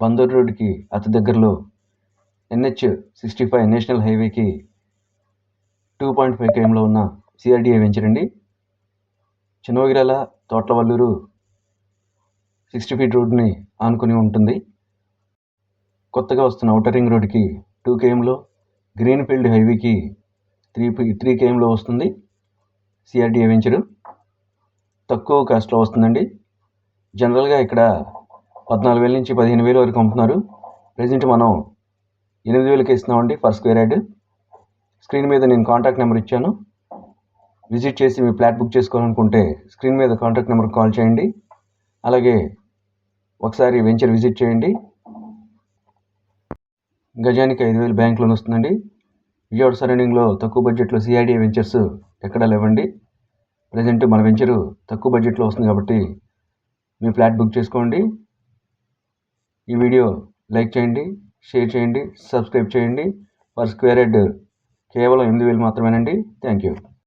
బందర్ రోడ్డుకి అతి దగ్గరలో NH65 నేషనల్ హైవేకి 2.5 kmలో ఉన్న CRDA వెంచర్ అండి. చినవగిరాల తోట్లవల్లూరు 60 ఫీట్ రోడ్డుని ఆనుకుని ఉంటుంది. కొత్తగా వస్తున్న ఔటర్ రింగ్ రోడ్డుకి 2 kmలో, గ్రీన్ఫీల్డ్ హైవేకి 3 kmలో వస్తుంది CRDA వెంచరు. తక్కువ కాస్ట్లో వస్తుందండి. జనరల్గా ఇక్కడ 14,000 నుంచి 15,000 వరకు అమ్ముతున్నారు. ప్రజెంట్ మనం 8,000కి ఇస్తున్నామండి పర్ స్క్వేర్ యార్డ్. స్క్రీన్ మీద నేను కాంటాక్ట్ నెంబర్ ఇచ్చాను. విజిట్ చేసి మీ ఫ్లాట్ బుక్ చేసుకోవాలనుకుంటే స్క్రీన్ మీద కాంటాక్ట్ నెంబర్కి కాల్ చేయండి. అలాగే ఒకసారి వెంచర్ విజిట్ చేయండి. గజానికి 5,000 బ్యాంక్ లోన్ వస్తుందండి. విజయవాడ సరౌండింగ్లో తక్కువ బడ్జెట్లో CRDA వెంచర్స్ ఎక్కడా లేవండి. ప్రజెంట్ మన వెంచరు తక్కువ బడ్జెట్లో వస్తుంది కాబట్టి మీ ఫ్లాట్ బుక్ చేసుకోండి. ఈ వీడియో లైక్ చేయండి, షేర్ చేయండి, సబ్స్క్రైబ్ చేయండి. పర్ స్క్వేర్ యార్డ్ కేవలం 8,000 మాత్రమేనండి. Thank you.